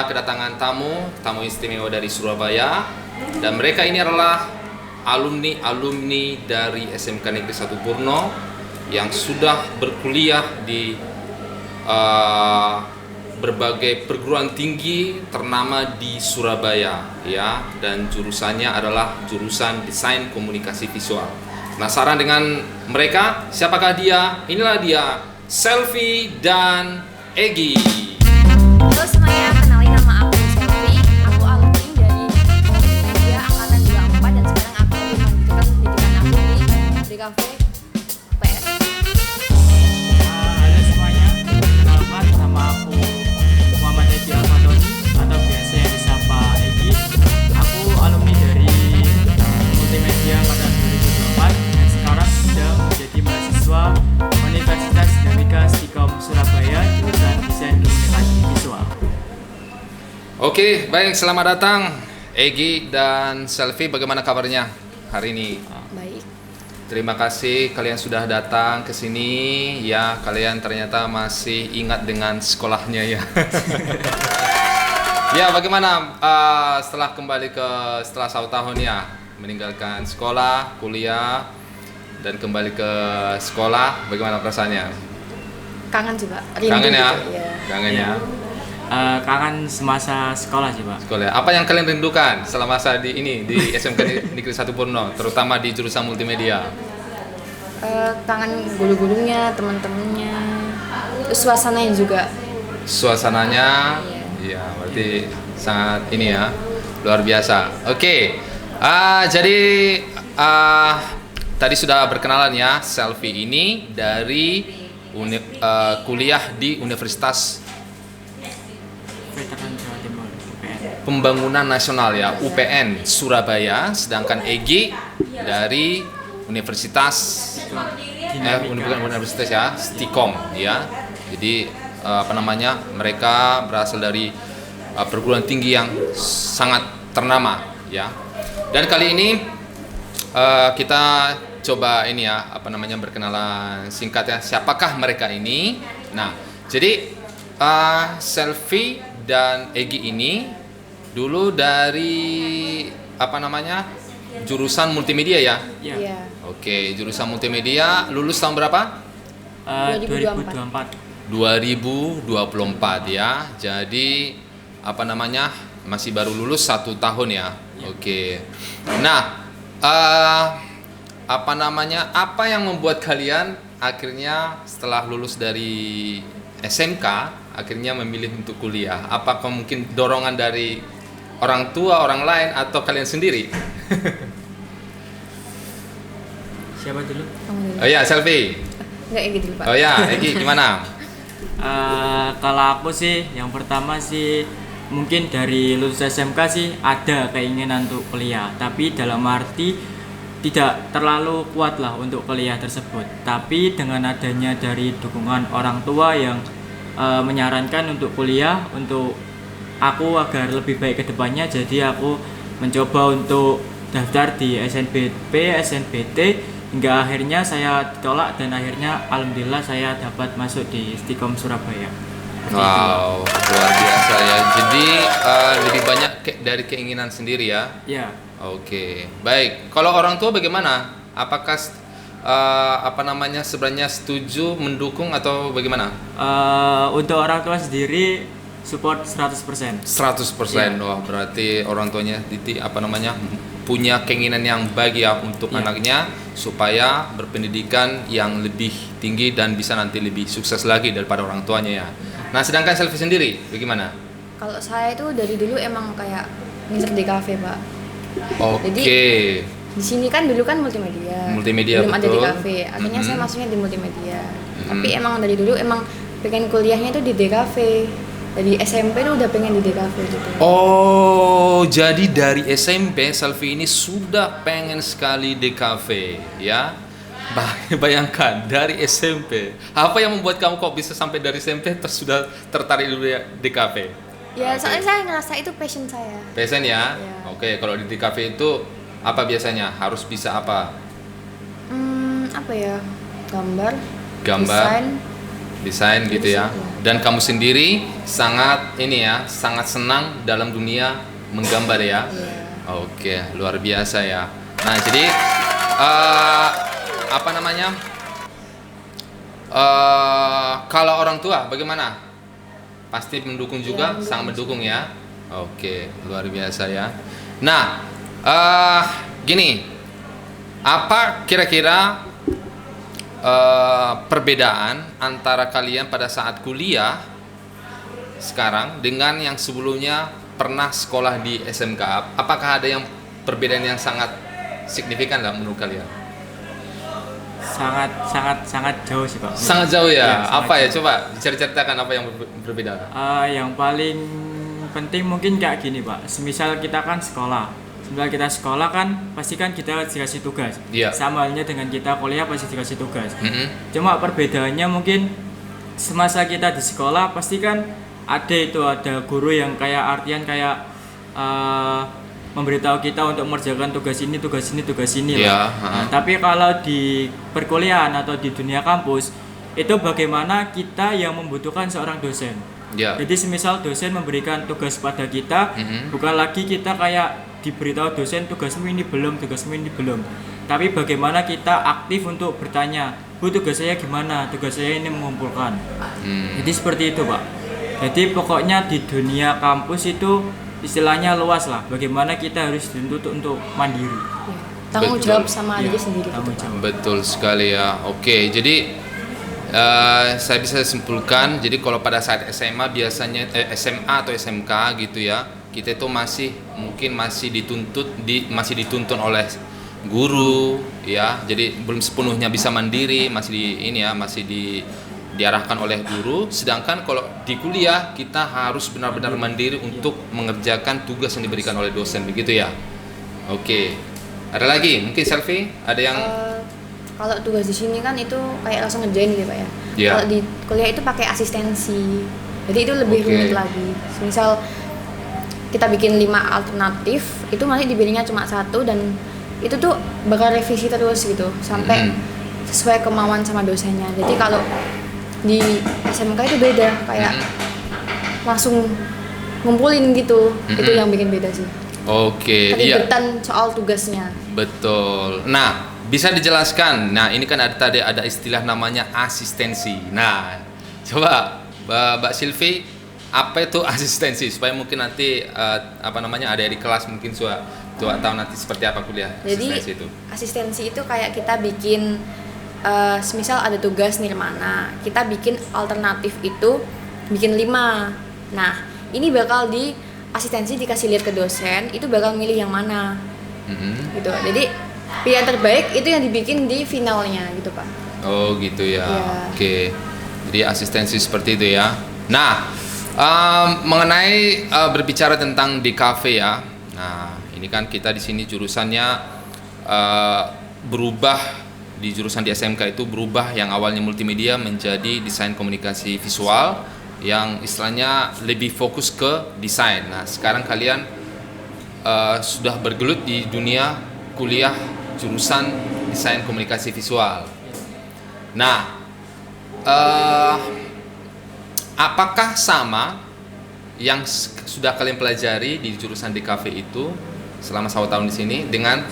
kita kedatangan tamu istimewa dari Surabaya, dan mereka ini adalah alumni dari SMK Negeri 1 Purno yang sudah berkuliah di berbagai perguruan tinggi ternama di Surabaya, ya, dan jurusannya adalah jurusan Desain Komunikasi Visual. Penasaran dengan mereka? Siapakah dia? Inilah dia, Selvi dan Egy. Halo semuanya, kenalin nama aku Selvi. Aku alumni dari Multimedia Angkatan 24 dan sekarang aku melanjutkan pendidikan aku di DKV PS. Halo semuanya, kenalkan nama aku Muhammad Egy Alfadoni atau biasa yang disapa Egy. Aku alumni dari Multimedia Angkatan 2024 dan sekarang sedang menjadi mahasiswa Universitas Dinamika Stikom Surabaya jurusan Desain Komunikasi Visual. Oke, baik, selamat datang Egy dan Selvi. Bagaimana kabarnya hari ini? Baik. Terima kasih kalian sudah datang ke sini. Ya, kalian ternyata masih ingat dengan sekolahnya ya. Ya, bagaimana setelah kembali setelah 1 tahun ya meninggalkan sekolah, kuliah dan kembali ke sekolah, bagaimana perasaannya? Kangen sih Pak. Rindu Kangen ya? gitu, ya. Kangen ya? Kangen semasa sekolah sih Pak. Sekolah. Apa yang kalian rindukan selama masa di SMK Negeri 1 Purno, terutama di jurusan multimedia? Kangen guru-gurunya, teman-temannya, terus suasananya juga. Suasananya, iya, berarti sangat ini ya, luar biasa. Oke, jadi tadi sudah berkenalan ya, Selvi ini dari kuliah di Universitas Veteran Jawa Timur UPN. Pembangunan Nasional ya, UPN Surabaya, sedangkan Egy dari Universitas Universitas ya, Stikom ya. Jadi mereka berasal dari perguruan tinggi yang sangat ternama ya. Dan kali ini kita coba ini ya, berkenalan singkat ya, siapakah mereka ini. Nah, jadi Selvi dan Egy ini dulu dari jurusan multimedia ya. Iya. Oke, jurusan multimedia, lulus tahun berapa? 2024. 2024 ya. Jadi masih baru lulus 1 tahun ya. Oke. Nah, apa yang membuat kalian akhirnya setelah lulus dari SMK akhirnya memilih untuk kuliah? Apakah mungkin dorongan dari orang tua, orang lain, atau kalian sendiri? Siapa dulu? Kamu dulu. Oh ya, Selvi. Enggak kayak gitu Pak. Oh ya, Egy gimana? Kalau aku sih, yang pertama sih mungkin dari lulus SMK sih ada keinginan untuk kuliah, tapi dalam arti tidak terlalu kuat lah untuk kuliah tersebut. Tapi dengan adanya dari dukungan orang tua yang menyarankan untuk kuliah untuk aku agar lebih baik ke depannya, jadi aku mencoba untuk daftar di SNBP, SNBT, hingga akhirnya saya ditolak dan akhirnya alhamdulillah saya dapat masuk di Stikom Surabaya. Wow, luar biasa ya. Jadi lebih banyak dari keinginan sendiri ya. Ya. Oke, baik. Kalau orang tua bagaimana? Apakah sebenarnya setuju, mendukung, atau bagaimana? Untuk orang tua sendiri support 100%. 100%. Ya. Wah, berarti orang tuanya punya keinginan yang baik ya untuk Ya. anaknya supaya berpendidikan yang lebih tinggi dan bisa nanti lebih sukses lagi daripada orang tuanya ya. Nah, sedangkan Selvi sendiri bagaimana? Kalau saya itu dari dulu emang kayak ngincer DKV Pak. Oke. Jadi, di sini kan dulu kan multimedia. Multimedia, belum ada betul. DKV. Akhirnya saya masuknya di multimedia. Mhm. Tapi emang dari dulu emang pengen kuliahnya itu di DKV. Dari SMP tuh udah pengen di DKV gitu. Oh, jadi dari SMP Selvi ini sudah pengen sekali DKV ya. Bayangkan dari SMP. Apa yang membuat kamu kok bisa sampai dari SMP sudah tertarik dulu ya DKV? Ya, Oke. soalnya saya ngerasa itu passion saya. Passion ya? Iya. Oke, kalau di DKV itu apa biasanya? Harus bisa apa? Apa ya? Gambar, Gambar, desain, Desain gitu ya. Desain, Dan kamu sendiri sangat ini ya, sangat senang dalam dunia menggambar ya. Iya. Oke, luar biasa ya. Nah, jadi apa namanya? Kalau orang tua bagaimana? Pasti mendukung juga, Iya, sangat mendukung ya. Oke, luar biasa ya. Nah, gini, apa kira-kira perbedaan antara kalian pada saat kuliah sekarang dengan yang sebelumnya pernah sekolah di SMK? Apakah ada yang perbedaan yang sangat signifikan nggak menurut kalian? Sangat jauh sih Pak. Sangat jauh ya. Iya, sangat Apa ya? jauh. Coba ceritakan apa yang berbeda. Yang paling penting mungkin kayak gini Pak. Semisal kita kan sekolah. Semisal kita sekolah kan pasti kan kita dikasih tugas. Iya. Sama halnya dengan kita kuliah pasti dikasih tugas. Mm-mm. Cuma perbedaannya mungkin semasa kita di sekolah pasti kan ada guru yang kayak artian kayak memberitahu kita untuk mengerjakan tugas ini Iya, lah. Nah, tapi kalau di perkuliahan atau di dunia kampus itu bagaimana kita yang membutuhkan seorang dosen. Ya. Jadi semisal dosen memberikan tugas pada kita, bukan lagi kita kayak diberitahu dosen tugasmu ini belum, tapi bagaimana kita aktif untuk bertanya, Bu tugas saya gimana, tugas saya ini mengumpulkan. Jadi seperti itu Pak. Jadi pokoknya di dunia kampus itu istilahnya luas lah, bagaimana kita harus dituntut untuk mandiri. Iya. Tanggung Betul. jawab sama Iya, diri sendiri. tanggung gitu, Pak. jawab. Betul sekali ya. Oke, jadi saya bisa simpulkan, jadi kalau pada saat SMA biasanya SMA atau SMK gitu ya, kita itu masih dituntun oleh guru ya. Jadi belum sepenuhnya bisa mandiri, masih diarahkan oleh guru. Sedangkan kalau di kuliah kita harus benar-benar mandiri untuk mengerjakan tugas yang diberikan oleh dosen, begitu ya. Oke. Ada lagi? Mungkin Selfie ada yang Kalau tugas di sini kan itu kayak langsung ngerjain gitu Pak ya. Iya. Kalau di kuliah itu pakai asistensi. Jadi itu lebih Oke. rumit lagi. Misal kita bikin 5 alternatif, itu nanti dipilihnya cuma 1 dan itu tuh bakal revisi terus gitu sampai sesuai kemauan sama dosennya. Jadi kalau di SMK itu beda, kayak langsung ngumpulin gitu. Itu yang bikin beda sih. Oke, iya. Keribetan soal tugasnya. Betul. Nah, bisa dijelaskan. Nah, ini kan ada istilah namanya asistensi. Nah, coba Mbak Silvi, apa itu asistensi supaya mungkin nanti ada di kelas mungkin tahu nanti seperti apa kuliah Jadi asistensi itu. asistensi itu kayak kita bikin semisal ada tugas nirmana, kita bikin alternatif itu bikin 5. Nah, ini bakal di asistensi dikasih lihat ke dosen, itu bakal milih yang mana. Gitu. Jadi pilihan terbaik itu yang dibikin di finalnya gitu, Pak. Oh, gitu ya. Iya. Oke. Jadi asistensi seperti itu ya. Nah, mengenai berbicara tentang DKV ya. Nah, ini kan kita di sini jurusannya berubah, di jurusan di SMK itu berubah yang awalnya multimedia menjadi desain komunikasi visual yang istilahnya lebih fokus ke desain. Nah, sekarang kalian sudah bergelut di dunia kuliah jurusan desain komunikasi visual. Nah, apakah sama yang sudah kalian pelajari di jurusan DKV itu selama 1 tahun di sini dengan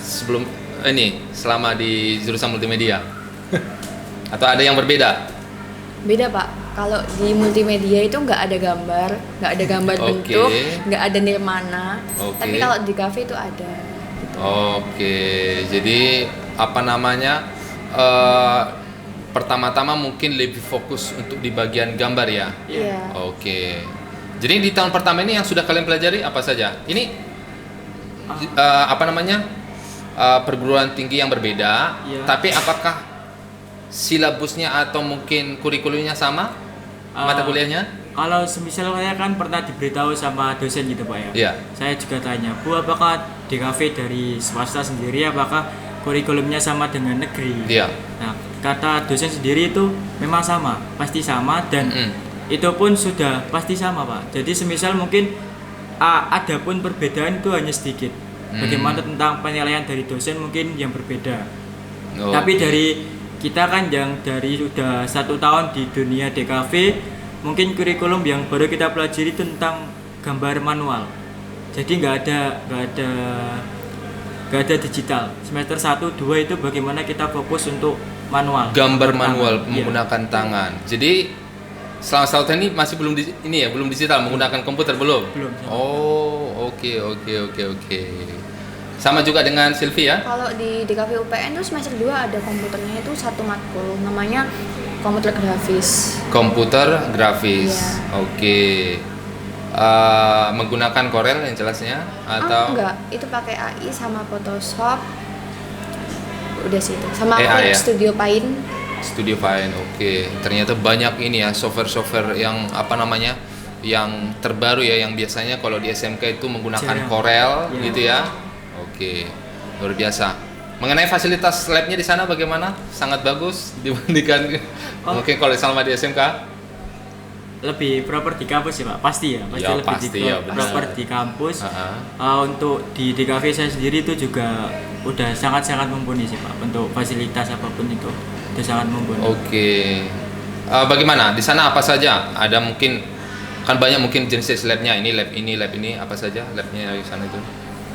selama di jurusan multimedia? Atau ada yang berbeda? Beda, Pak. Kalau di multimedia itu nggak ada gambar bentuk, nggak ada nirmana. Tapi kalau di kafe itu ada. Gitu. Oke, jadi pertama-tama mungkin lebih fokus untuk di bagian gambar ya. Iya. Oke. Jadi di tahun pertama ini yang sudah kalian pelajari apa saja? Ini perguruan tinggi yang berbeda, Iya. tapi apakah silabusnya atau mungkin kurikulumnya sama? Mata kuliahnya? Kalau semisal saya kan pernah diberitahu sama dosen gitu Pak ya. Iya. Saya juga tanya, Bu apakah DKV dari swasta sendiri, apakah kurikulumnya sama dengan negeri? Iya. Nah, kata dosen sendiri itu memang sama, pasti sama dan itu pun sudah pasti sama Pak. Jadi semisal mungkin ada pun perbedaan itu hanya sedikit. Bagaimana tentang penilaian dari dosen mungkin yang berbeda. Oh. Tapi dari kita kan yang dari sudah 1 tahun di dunia DKV, mungkin kurikulum yang baru kita pelajari tentang gambar manual. Jadi nggak ada digital. Semester 1, 2 itu bagaimana kita fokus untuk manual. Gambar Tangan. manual Iya. menggunakan tangan. Jadi selama setahun ini masih belum digital, menggunakan komputer belum? Belum. Oh, oke. Sama juga dengan Silvi ya? Kalau di DKV UPN tuh semester 2 ada komputernya itu satu matkul namanya komputer grafis. Komputer grafis. Iya. Oke. Menggunakan Corel yang jelasnya atau Enggak, itu pakai AI sama Photoshop. Udah sih itu. Sama AI ya? Studio Paint. Studio Paint? Oke. Ternyata banyak ini ya software yang yang terbaru ya, yang biasanya kalau di SMK itu menggunakan Jarang. Corel Iya. gitu ya. Oke. Luar biasa. Mengenai fasilitas labnya di sana bagaimana? Sangat bagus dibandingkan mungkin kalau selama di SMK? Lebih proper di kampus ya Pak, pasti ya, Ya, lebih pasti ya, benar. proper di kampus. Uh-huh. Untuk di DKV saya sendiri itu juga udah sangat mumpuni sih Pak, untuk fasilitas apapun itu udah sangat mumpuni. Oke. Bagaimana? Di sana apa saja? Ada mungkin kan banyak mungkin jenis labnya, ini lab ini apa saja labnya di sana itu?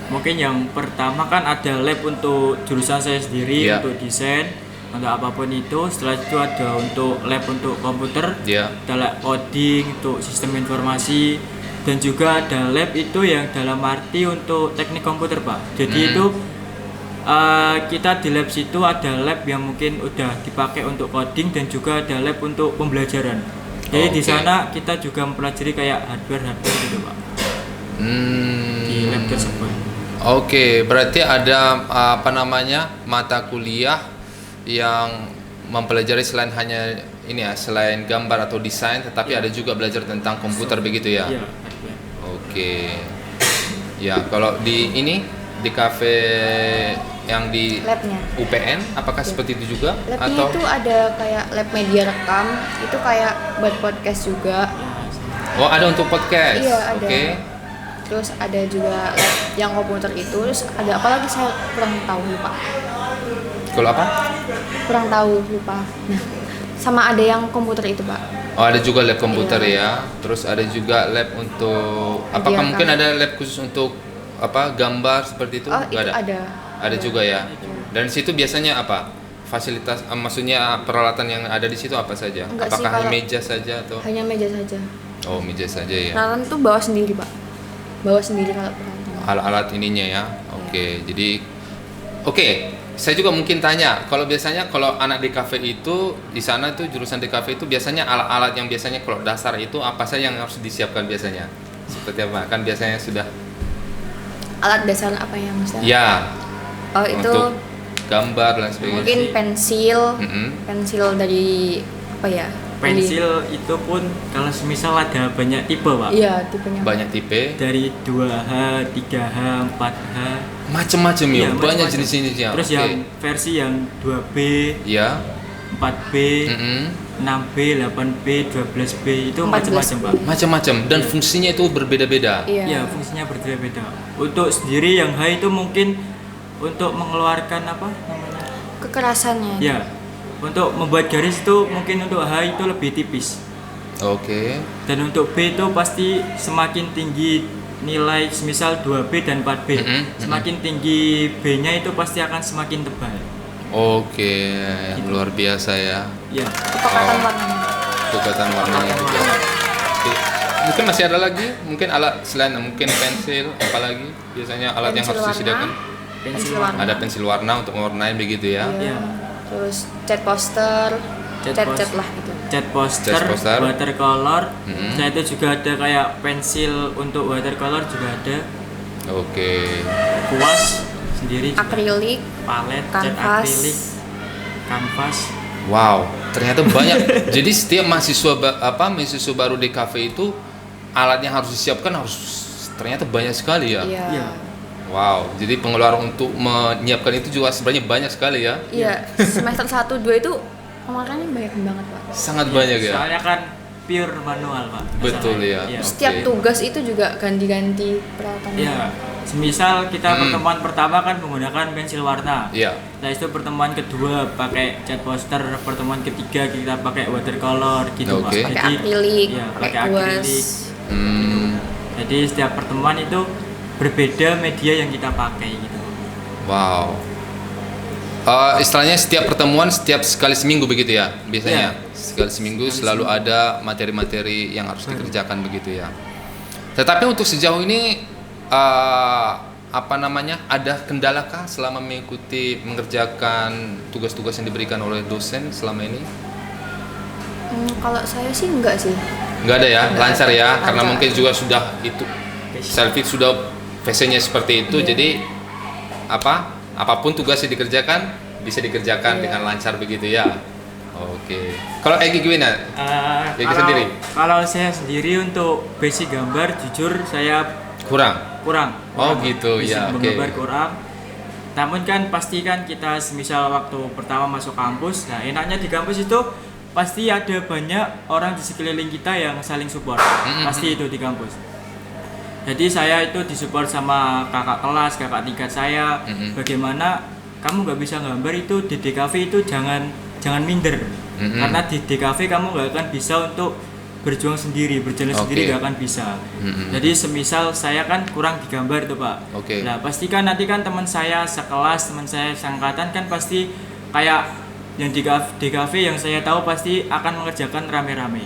Mungkin yang pertama kan ada lab untuk jurusan saya sendiri, Iya. untuk desain, untuk apapun itu. Setelah itu ada untuk lab untuk komputer, Iya. ada lab coding untuk sistem informasi, dan juga ada lab itu yang dalam arti untuk teknik komputer Pak. Jadi itu kita di lab situ ada lab yang mungkin udah dipakai untuk coding dan juga ada lab untuk pembelajaran. Jadi di Oke. sana kita juga mempelajari kayak hardware gitu Pak, di lab tersebut. Oke, berarti ada mata kuliah yang mempelajari selain hanya ini ya, selain gambar atau desain, tetapi ada juga belajar tentang komputer begitu ya. Iya, hardware. Oke. Ya, kalau di kafe yang di Labnya. UPN, apakah seperti itu juga Labnya atau itu ada kayak lab media rekam, itu kayak buat podcast juga. oh ada untuk podcast? Iya, ada. Oke. Terus ada juga lab yang komputer itu, terus ada apa lagi saya kurang tahu lupa. Kalau apa? Kurang tahu lupa. Nah, sama ada yang komputer itu, Pak. Oh, ada juga lab komputer Iya. ya. Terus ada juga lab untuk apakah Media mungkin rekam. ada lab khusus untuk gambar seperti itu? Oh, Nggak itu ada. Ada juga ya. Dan di situ biasanya apa? Fasilitas maksudnya peralatan yang ada di situ apa saja? Enggak sih, Apakah hanya kalau- meja saja atau Hanya meja saja. oh meja saja ya. Peralatan tuh bawa sendiri, Pak. Bawa sendiri kalau peralatan. Alat-alat ininya ya. Oke. Jadi saya juga mungkin tanya, kalau biasanya kalau anak DKV itu di sana tuh jurusan DKV itu biasanya alat-alat yang biasanya kalau dasar itu apa saja yang harus disiapkan biasanya? Seperti apa? Kan biasanya sudah Alat dasar apa yang maksudnya? ya Oh, itu untuk gambar dan sebagainya. mungkin pensil. Mm-mm. Pensil dari apa ya? Pensil itu pun kalau semisal ada banyak tipe Pak, Iya, tipenya. Banyak tipe, dari 2H, 3H, 4H, macam-macam ya, Iya, banyak macam-macam. jenis-jenisnya. Terus Oke. yang versi yang 2B, ya, 4B, mm-mm. 6B, 8B, 12B itu 14B. macam-macam Pak. macam-macam dan Iya. fungsinya itu berbeda-beda. Iya. Ya, fungsinya berbeda-beda. Untuk sendiri yang H itu mungkin untuk mengeluarkan apa namanya? Kekerasannya. Ya, untuk membuat garis itu mungkin untuk H itu lebih tipis. Oke. Dan untuk B itu pasti semakin tinggi nilai semisal 2B dan 4B. Mm-mm, Semakin tinggi B-nya itu pasti akan semakin tebal. Oke, luar biasa ya. Ya. Kepekatan Oh. warnanya. Kekuatan warnanya juga. Oke. Mungkin masih ada lagi, mungkin alat selain mungkin pensil, apalagi biasanya alat yang Pensil harus warna. disediakan. Pensil warna. Ada pensil warna untuk mewarnai begitu ya. Iya. Iya. Terus cat poster, Cat cat poster. lah gitu. Cat poster, Cat poster. watercolor. Mm-mm. Saya itu juga ada kayak pensil untuk watercolor juga ada. Oke. Kuas sendiri juga. Akrilik, Palet, cat kanvas. akrilik, kanvas. Wow, ternyata banyak. Jadi setiap mahasiswa baru di kafe itu alat yang harus disiapkan harus ternyata banyak sekali ya. Iya. Iya. Wow, jadi pengeluaran untuk menyiapkan itu juga sebenarnya banyak sekali ya. Iya, semester 1 2 itu pengeluarannya banyak banget, Pak. Sangat banyak ya. Soalnya kan pure manual Pak. Betul ya. Iya. Setiap Oke. tugas itu juga ganti-ganti peralatannya. Ya, semisal kita pertemuan pertama kan menggunakan pensil warna. Iya. Nah itu pertemuan kedua pakai cat poster, pertemuan ketiga kita pakai watercolor gitu Pak. Oke. Pakai akrilik, Iya, pakai pakai kuas. akrilik. Hmm. Jadi setiap pertemuan itu berbeda media yang kita pakai gitu. Wow. Istilahnya setiap pertemuan setiap sekali seminggu begitu ya biasanya. Sekali seminggu selalu ada materi-materi yang harus dikerjakan begitu ya. Tetapi untuk sejauh ini apa namanya, ada kendalakah selama mengikuti mengerjakan tugas-tugas yang diberikan oleh dosen selama ini? Kalau saya sih enggak sih. Nggak ada ya, Nggak lancar ada. ya, karena Lancar. mungkin juga sudah itu selfie sudah PC-nya seperti itu, Iya. jadi apapun tugas yang dikerjakan bisa dikerjakan Iya. dengan lancar begitu ya. Oke. Kalau Egi gimana? Egi sendiri? Kalau saya sendiri untuk basic gambar jujur saya Kurang. kurang. Oh, gitu, Basic ya, oke. menggambar kurang. Namun kan pasti kan kita semisal waktu pertama masuk kampus, nah enaknya di kampus itu pasti ada banyak orang di sekeliling kita yang saling support. Pasti itu di kampus. Jadi saya itu disupport sama kakak kelas, kakak tingkat saya. Bagaimana kamu nggak bisa gambar itu di DKV itu jangan minder. Karena di DKV kamu nggak akan bisa untuk berjuang sendiri, berjalan Oke. sendiri nggak akan bisa. Jadi semisal saya kan kurang digambar tuh Pak. Oke. Nah pasti kan nanti kan teman saya sekelas, teman saya seangkatan kan pasti kayak yang di DKV yang saya tahu pasti akan mengerjakan rame-rame.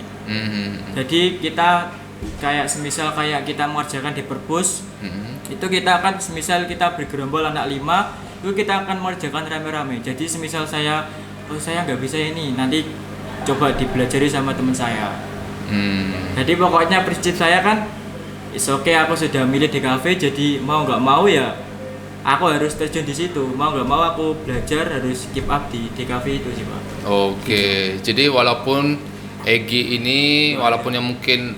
Jadi kita kayak semisal kayak kita mengerjakan di perpus, itu kita akan semisal kita bergerombol anak 5, itu kita akan mengerjakan rame-rame. Jadi semisal saya nggak bisa ini, nanti coba dipelajari sama teman saya. Jadi pokoknya prinsip saya kan oke, aku sudah milih DKV, jadi mau nggak mau ya aku harus terjun di situ. Mau nggak mau aku belajar harus keep up di DKV itu sih Pak. Oke. Jadi walaupun Egi ini walaupun yang mungkin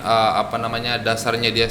dasarnya dia